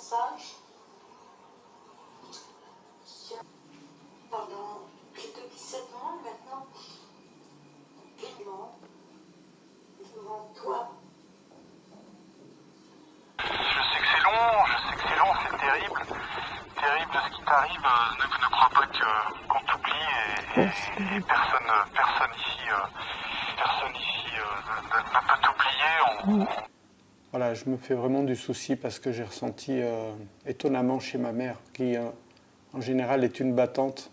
message pendant plus de 17 mois maintenant. Vivement, devant toi. Je sais que c'est long, c'est terrible. Terrible de ce qui t'arrive. Ne crois pas qu'on t'oublie et personne ici ne peut t'oublier. Voilà, je me fais vraiment du souci parce que j'ai ressenti étonnamment chez ma mère, qui en général est une battante.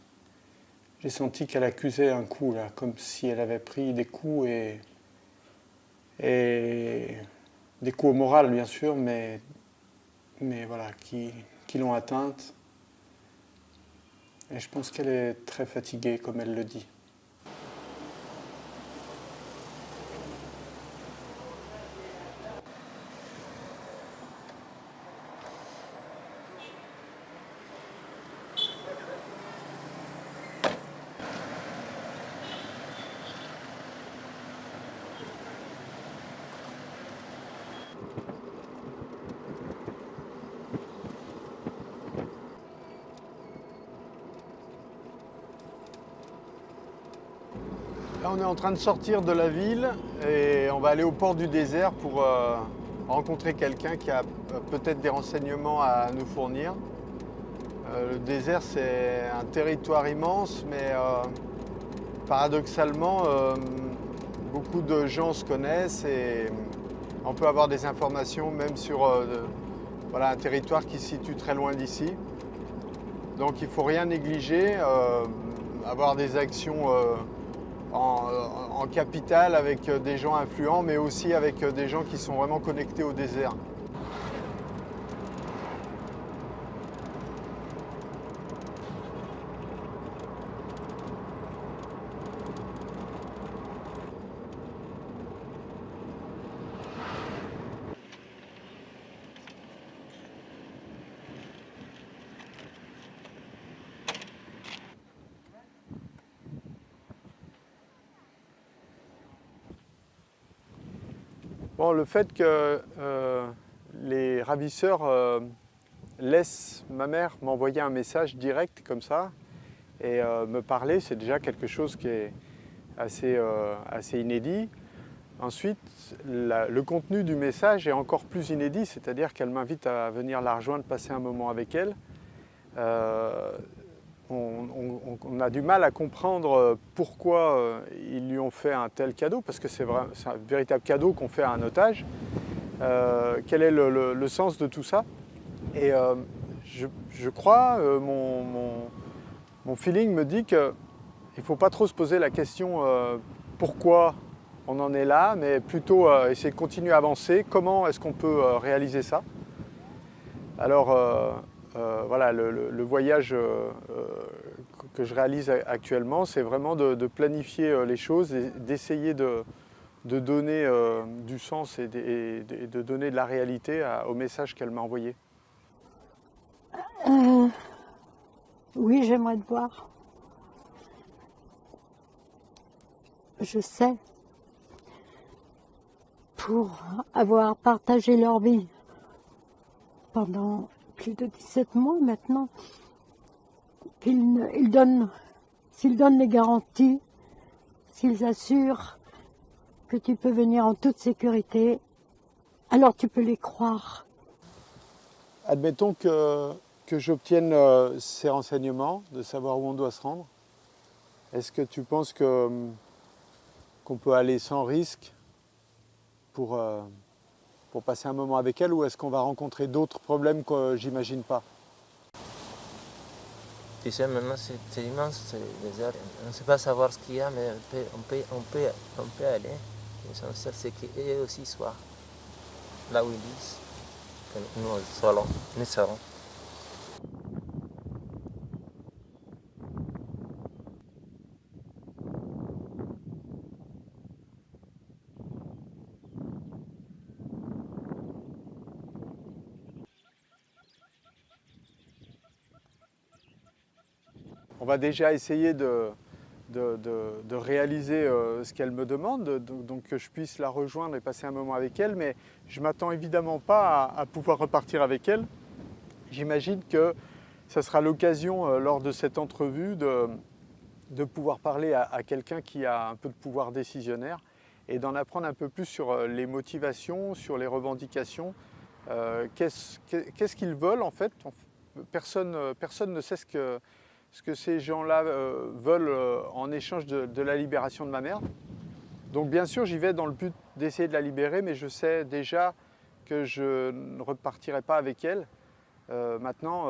J'ai senti qu'elle accusait un coup, là, comme si elle avait pris des coups et des coups au moral, bien sûr, mais voilà, qui l'ont atteinte. Et je pense qu'elle est très fatiguée, comme elle le dit. Là, on est en train de sortir de la ville et on va aller au port du désert pour rencontrer quelqu'un qui a peut-être des renseignements à nous fournir. Le désert, c'est un territoire immense, mais paradoxalement, beaucoup de gens se connaissent et on peut avoir des informations même sur voilà, un territoire qui se situe très loin d'ici. Donc il ne faut rien négliger, avoir des actions en capitale avec des gens influents, mais aussi avec des gens qui sont vraiment connectés au désert. Bon, le fait que les ravisseurs laissent ma mère m'envoyer un message direct comme ça et me parler, c'est déjà quelque chose qui est assez inédit. Ensuite, le contenu du message est encore plus inédit, c'est-à-dire qu'elle m'invite à venir la rejoindre, passer un moment avec elle. On a du mal à comprendre pourquoi ils lui ont fait un tel cadeau, parce que c'est un véritable cadeau qu'on fait à un otage. Quel est le sens de tout ça? Et je crois, mon feeling me dit qu'il ne faut pas trop se poser la question pourquoi on en est là, mais plutôt essayer de continuer à avancer. Comment est-ce qu'on peut réaliser ça? Alors, voilà, le voyage que je réalise actuellement, c'est vraiment de planifier les choses et d'essayer de donner du sens et de donner de la réalité au message qu'elle m'a envoyé. Oui, j'aimerais te voir. Je sais, pour avoir partagé leur vie pendant plus de 17 mois maintenant, s'ils donnent les garanties, s'ils assurent que tu peux venir en toute sécurité, alors tu peux les croire. Admettons que j'obtienne ces renseignements, de savoir où on doit se rendre. Est-ce que tu penses qu'on peut aller sans risque pour passer un moment avec elle, ou est-ce qu'on va rencontrer d'autres problèmes que j'imagine pas? Tu sais, maintenant c'est immense, c'est le désert. On ne sait pas savoir ce qu'il y a, mais on peut aller. L'essentiel, c'est qu'eux aussi soient là où ils disent que nous serons. On va déjà essayer de réaliser ce qu'elle me demande, donc que je puisse la rejoindre et passer un moment avec elle, mais je ne m'attends évidemment pas à pouvoir repartir avec elle. J'imagine que ça sera l'occasion lors de cette entrevue de pouvoir parler à quelqu'un qui a un peu de pouvoir décisionnaire et d'en apprendre un peu plus sur les motivations, sur les revendications. Qu'est-ce qu'ils veulent en fait? Personne ne sait ce que ces gens-là veulent en échange de la libération de ma mère. Donc bien sûr, j'y vais dans le but d'essayer de la libérer, mais je sais déjà que je ne repartirai pas avec elle. Maintenant,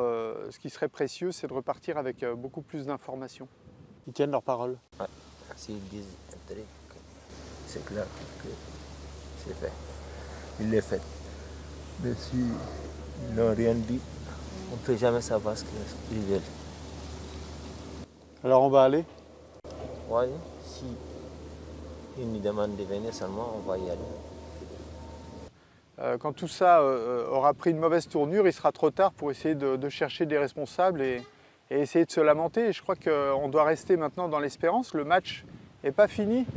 ce qui serait précieux, c'est de repartir avec beaucoup plus d'informations. Ils tiennent leur parole. Ouais. S'ils disent un truc, c'est clair que c'est fait. Il l'est fait. Mais s'ils n'ont rien dit, on ne peut jamais savoir ce qu'ils veulent. Alors on va aller? Oui, si ils nous demandent de venir seulement, on va y aller. Quand tout ça aura pris une mauvaise tournure, il sera trop tard pour essayer de chercher des responsables et essayer de se lamenter. Et je crois qu'on doit rester maintenant dans l'espérance. Le match n'est pas fini.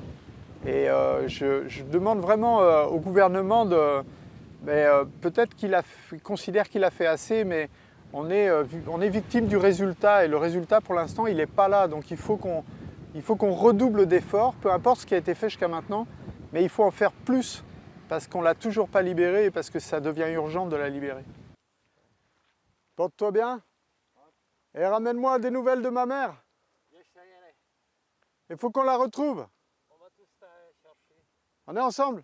Et je demande vraiment au gouvernement peut-être qu'il considère qu'il a fait assez, mais on est victime du résultat. Et le résultat, pour l'instant, il n'est pas là. Donc il faut qu'on redouble d'efforts, peu importe ce qui a été fait jusqu'à maintenant, mais il faut en faire plus. Parce qu'on ne l'a toujours pas libérée et parce que ça devient urgent de la libérer. Porte-toi bien et ramène-moi des nouvelles de ma mère. Il faut qu'on la retrouve. On va tous chercher. On est ensemble.